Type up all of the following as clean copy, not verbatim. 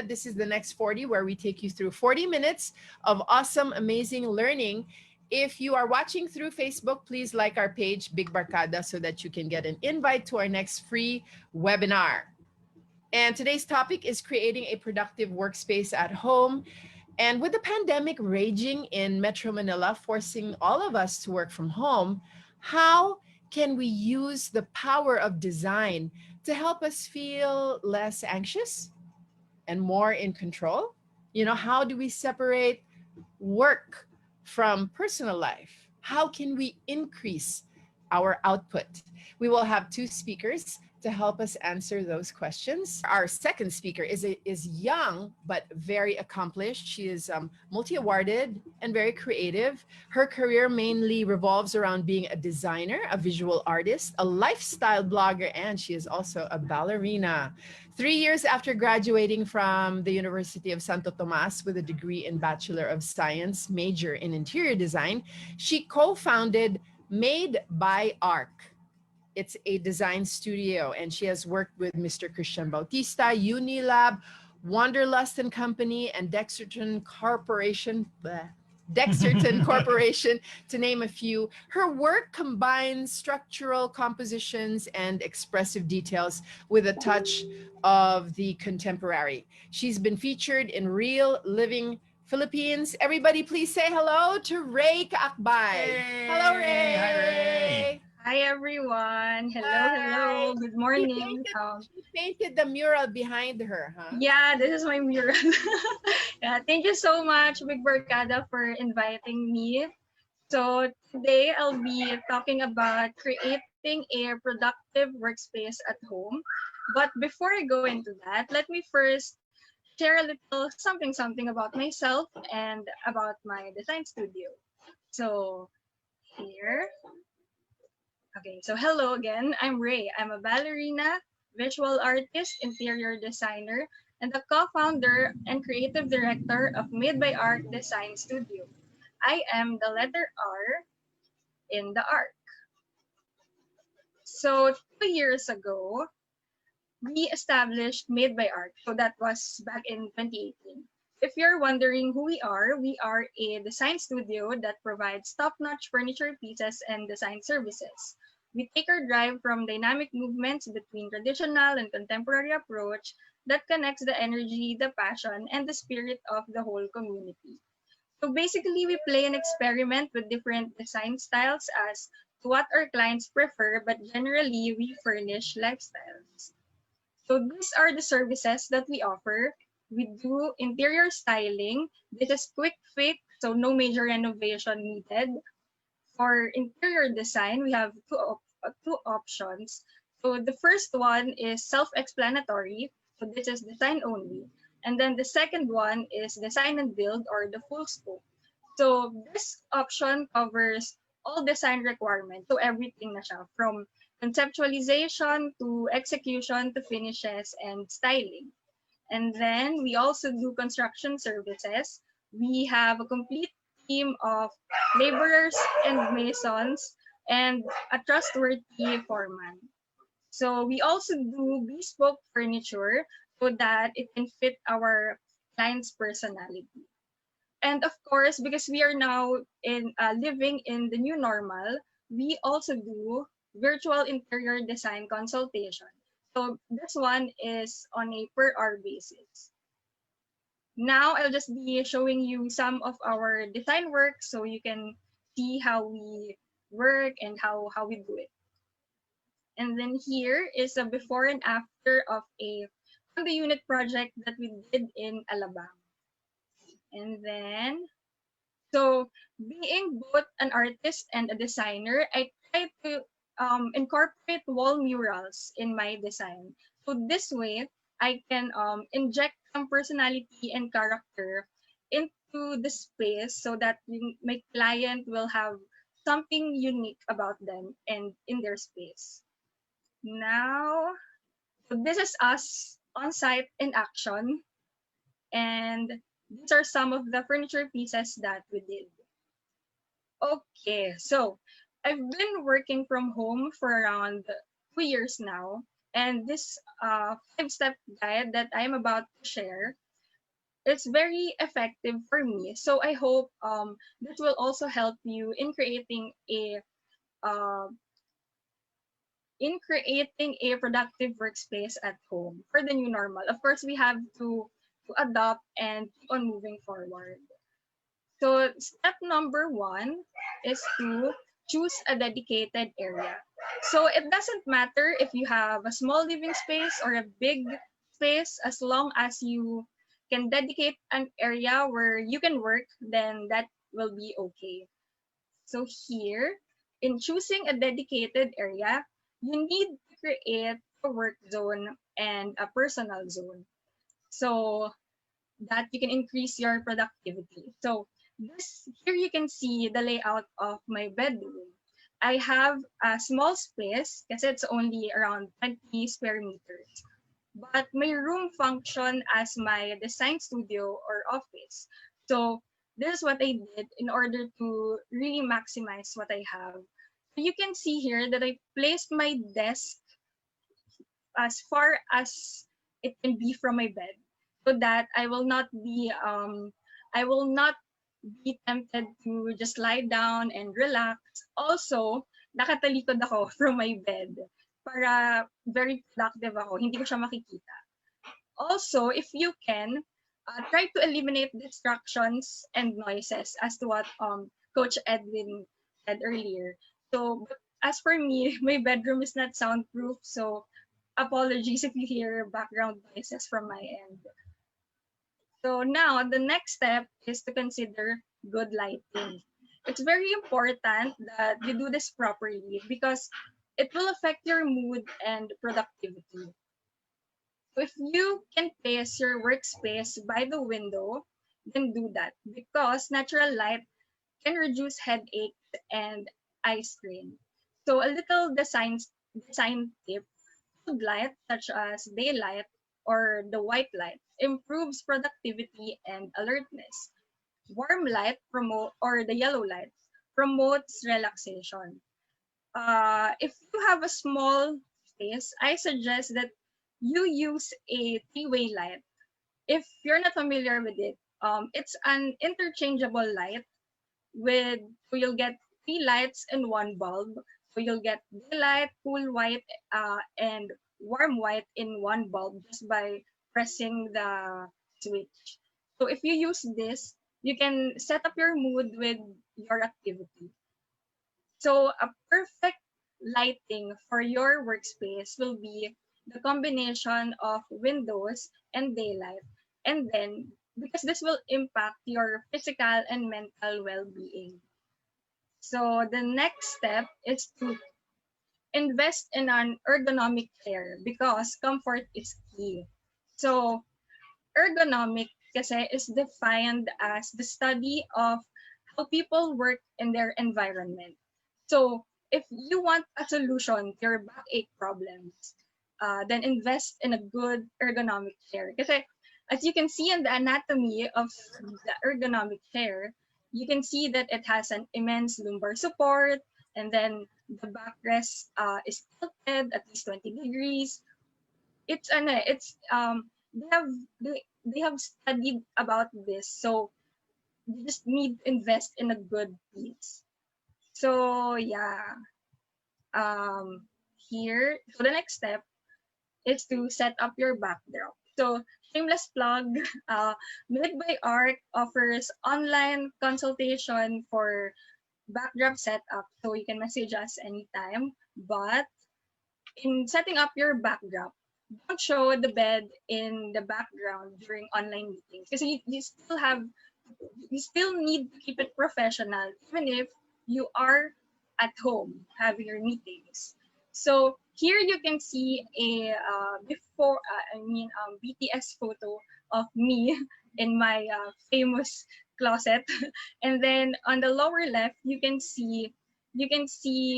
This is the Next 40, where we take you through 40 minutes of awesome, amazing learning. If you are watching through Facebook, please like our page, Big Barkada, so that you can get an invite to our next free webinar. And today's topic is creating a productive workspace at home. And with the pandemic raging in Metro Manila, forcing all of us to work from home, how can we use the power of design to help us feel less anxious and more in control? How do we separate work from personal life? How can we increase our output? We will have two speakers to help us answer those questions. Our second speaker is young but very accomplished. She is multi-awarded and very creative. Her career mainly revolves around being a designer, a visual artist, a lifestyle blogger, and she is also a ballerina. 3 years after graduating from the University of Santo Tomas with a degree in Bachelor of Science, major in interior design, she co-founded Made by Arc. It's a design studio, and she has worked with Mr. Christian Bautista, Unilab, Wanderlust and Company, and Dexterton Corporation. Dexterton Corporation, to name a few. Her work combines structural compositions and expressive details with a touch of the contemporary. She's been featured in Real Living Philippines. Everybody, please say hello to Ray Kaakbay. Hey! Hello, Ray. Hi, Ray. Hi everyone. Hello, Hi. hello. Good She morning. painted, she painted the mural behind her, huh? Yeah, this is my mural. Yeah, thank you so much, Big Barkada, for inviting me. So today I'll be talking about creating a productive workspace at home. But before I go into that, let me first share a little something about myself and about my design studio. So here. Okay, so hello again. I'm Ray. I'm a ballerina, visual artist, interior designer, and the co-founder and creative director of Made by Art Design Studio. I am the letter R in the ARC. So 2 years ago, we established Made by Art. So that was back in 2018. If you're wondering who we are a design studio that provides top-notch furniture pieces and design services. We take our drive from dynamic movements between traditional and contemporary approach that connects the energy, the passion, and the spirit of the whole community. So basically, we play and experiment with different design styles as to what our clients prefer, but generally, we furnish lifestyles. So these are the services that we offer. We do interior styling. This is quick fix, so no major renovation needed. For interior design, we have two options. So the first one is self-explanatory. So this is design only. And then the second one is design and build, or the full scope. So this option covers all design requirements. So everything na siya, from conceptualization to execution to finishes and styling. And then we also do construction services. We have a complete team of laborers and masons and a trustworthy foreman. So we also do bespoke furniture so that it can fit our client's personality. And of course, because we are now in living in the new normal, we also do virtual interior design consultation. So this one is on a per hour basis. Now I'll just be showing you some of our design work so you can see how we work and how we do it. And then here is a before and after of a on the unit project that we did in Alabama. And then, so being both an artist and a designer, I try to incorporate wall murals in my design. So this way, I can inject some personality and character into the space so that my client will have something unique about them and in their space. Now, so this is us on site in action, and these are some of the furniture pieces that we did. Okay, so I've been working from home for around 2 years now, and this five-step guide that I'm about to share it's very effective for me. So I hope this will also help you uh, in creating a productive workspace at home for the new normal. Of course, we have to adopt and keep on moving forward. So step number one is to choose a dedicated area. So it doesn't matter if you have a small living space or a big space, as long as you can dedicate an area where you can work, then that will be okay. So here, in choosing a dedicated area, you need to create a work zone and a personal zone so that you can increase your productivity. So this here you can see the layout of my bedroom. I have a small space because it's only around 20 square meters. But my room function as my design studio or office. So this is what I did in order to really maximize what I have. So you can see here that I placed my desk as far as it can be from my bed so that I will not be tempted to just lie down and relax. Also, nakatalikod ako from my bed para very productive ako. Hindi ko siya makikita. Also, if you can, try to eliminate distractions and noises as to what Coach Edwin said earlier. So, but as for me, my bedroom is not soundproof, so apologies if you hear background noises from my end. So now the next step is to consider good lighting. It's very important that you do this properly because it will affect your mood and productivity. So if you can place your workspace by the window, then do that because natural light can reduce headaches and eye strain. So a little design tip: good light such as daylight or the white light improves productivity and alertness. Warm light promote or the yellow light promotes relaxation. If you have a small space, I suggest that you use a three-way light. If you're not familiar with it, it's an interchangeable light with so you'll get three lights in one bulb. So you'll get daylight, cool white, and warm white in one bulb just by pressing the switch. So if you use this, you can set up your mood with your activity. So a perfect lighting for your workspace will be the combination of windows and daylight. And then, because this will impact your physical and mental well-being. So the next step is to invest in an ergonomic chair because comfort is key. So ergonomic kasi is defined as the study of how people work in their environment. So if you want a solution to your backache problems, then invest in a good ergonomic chair. Kasi as you can see in the anatomy of the ergonomic chair, you can see that it has an immense lumbar support, and then the backrest is tilted at least 20 degrees. It's they have they have studied about this, so you just need to invest in a good piece. So yeah, um, so the next step is to set up your backdrop. So shameless plug, uh, Made by Art offers online consultation for backdrop setup, so you can message us anytime. But in setting up your backdrop, don't show the bed in the background during online meetings because you still need to keep it professional even if you are at home having your meetings. So here you can see a BTS photo of me in my famous closet, and then on the lower left you can see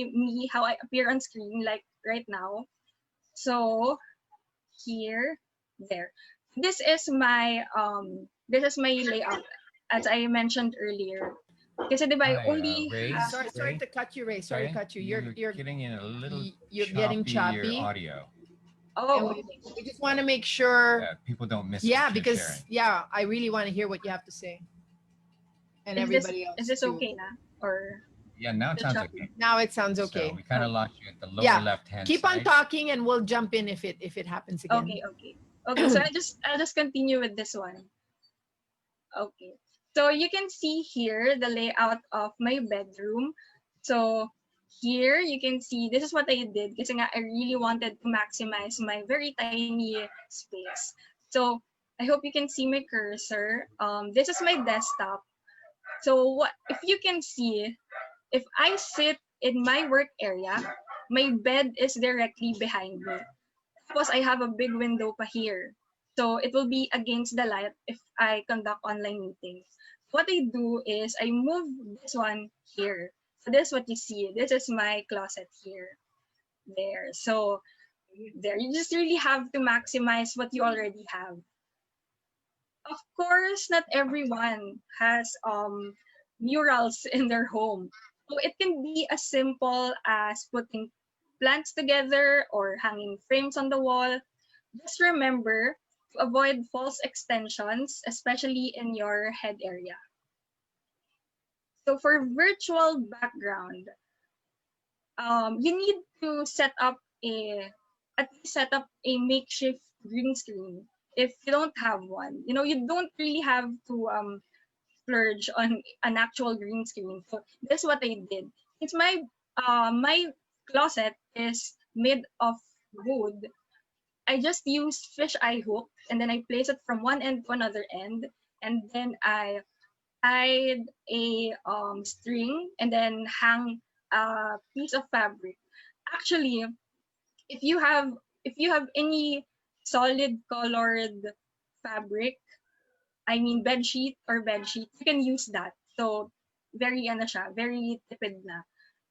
me how I appear on screen like right now. So here, there. This is my layout as I mentioned earlier. Kasi 'di ba I Hi, only have Sorry to cut you, Ray. Sorry to Ray, cut you. you're getting in a little You're getting choppy, your choppy. audio. And Oh, we, okay. we just want to make sure, People don't miss yeah, what you're because sharing. yeah, I really want to hear what you have to say, and everybody Is else this too. okay now? Or Yeah, now it the sounds choppy? okay. Now it sounds So okay. we kind of Okay. lost you at the lower Yeah, left-hand keep on side. talking, and we'll jump in if it happens again. Okay, okay. Okay, so I'll just continue with this one. Okay. So you can see here the layout of my bedroom. So here you can see this is what I did because I really wanted to maximize my very tiny space. So I hope you can see my cursor. This is my desktop. So what if you can see, if I sit in my work area, my bed is directly behind me. Because I have a big window pa here. So it will be against the light if I conduct online meetings. What I do is I move this one here. So this is what you see. This is my closet here. There. So there. You just really have to maximize what you already have. Of course, not everyone has murals in their home. So it can be as simple as putting plants together or hanging frames on the wall. Just remember to avoid false extensions, especially in your head area. So for virtual background, you need to set up a makeshift green screen if you don't have one. You don't really have to splurge on an actual green screen. So this is what I did. Since my closet is made of wood, I just use fish eye hook and then I place it from one end to another end, and then I tied a string and then hang a piece of fabric. Actually, if you have if you have any solid colored fabric, I mean bed sheet, you can use that. So very siya, very tipid na.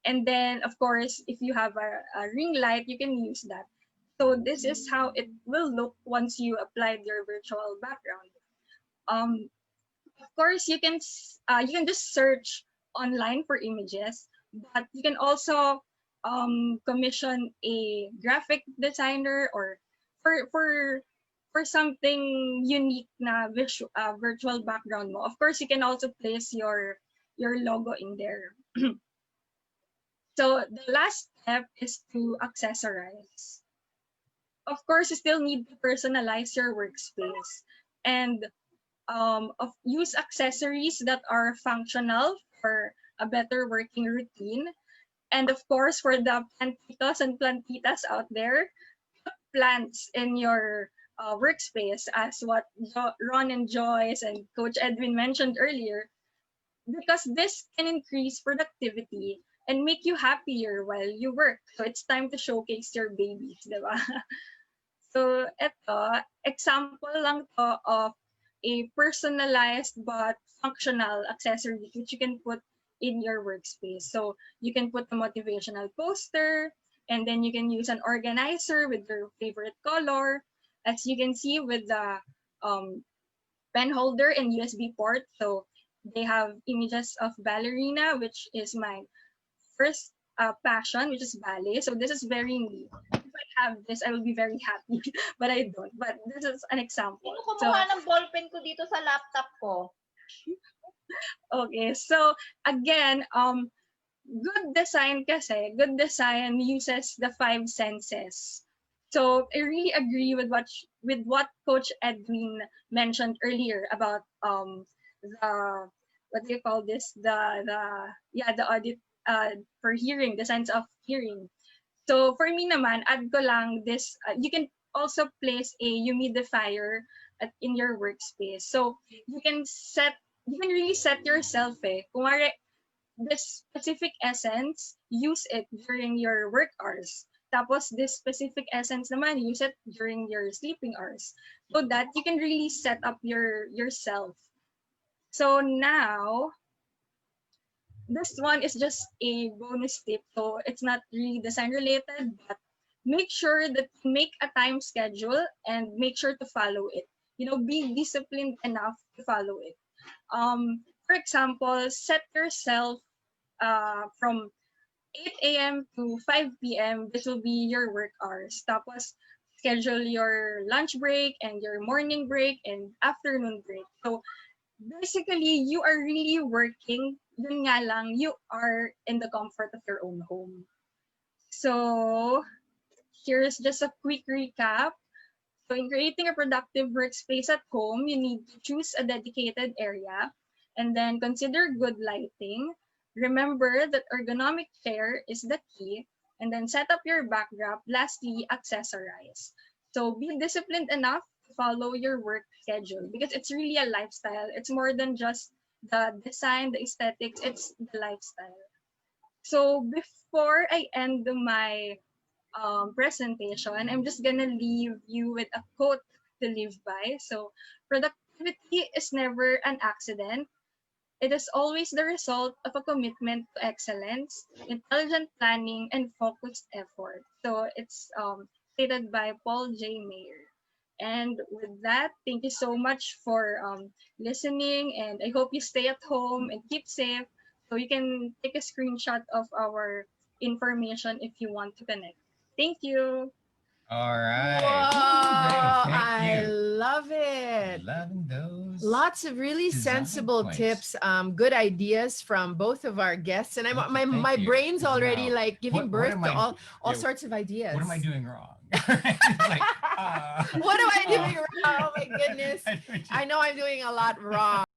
And then of course, if you have a ring light, you can use that. So this is how it will look once you applied your virtual background. Um, of course, you can just search online for images, but you can also commission a graphic designer or for for for something unique na virtual background mo. Of course, you can also place your logo in there. So the last step is to accessorize. Of course, you still need to personalize your workspace and use accessories that are functional for a better working routine. And of course, for the plantitos and plantitas out there, plants in your workspace, as what Ron and Joyce and Coach Edwin mentioned earlier, because this can increase productivity and make you happier while you work. So it's time to showcase your babies, di ba? So ito, example lang to of a personalized but functional accessory which you can put in your workspace. So you can put a motivational poster, and then you can use an organizer with your favorite color. As you can see with the um, pen holder and USB port. So they have images of ballerina, which is my first passion, which is ballet. So this is very me. If I have this, I will be very happy, but I don't. But this is an example. Sino So kumuha ng ballpen ko dito sa laptop ko? okay, so again, good design uses the five senses. So I really agree with what Coach Edwin mentioned earlier about the what do you call this, the audit for hearing, the sense of hearing. So for me naman, add ko lang this, you can also place a humidifier in your workspace. So you can really set yourself kung this specific essence, use it during your work hours. Tapos this specific essence naman, use it during your sleeping hours. So that you can really set up yourself. So now, this one is just a bonus tip. So it's not really design related, but make sure that you make a time schedule and make sure to follow it. Be disciplined enough to follow it. For example, set yourself from 8 a.m. to 5 p.m. This will be your work hours. Tapos schedule your lunch break and your morning break and afternoon break. So basically, you are really working. Yun nga lang, you are in the comfort of your own home. So here's just a quick recap. So in creating a productive workspace at home, you need to choose a dedicated area and then consider good lighting. Remember that ergonomic chair is the key, and then set up your backdrop. Lastly, accessorize. So be disciplined enough to follow your work schedule because it's really a lifestyle. It's more than just the design, the aesthetics, it's the lifestyle. So before I end my presentation, I'm just gonna leave you with a quote to live by. So, productivity is never an accident. It is always the result of a commitment to excellence, intelligent planning, and focused effort. So, it's stated by Paul J. Mayer. And with that, thank you so much for listening. And I hope you stay at home and keep safe. So you can take a screenshot of our information if you want to connect. Thank you. All Whoa, right. Woo, great. Thank I you. love it. Loving those Lots of really design sensible points. tips, good ideas from both of our guests, and my Thank you. brain's already Wow. like giving What birth am to I? all Yeah, sorts of ideas. what am I doing wrong? Like, What am I doing wrong? Oh my goodness! I I know I'm doing a lot wrong.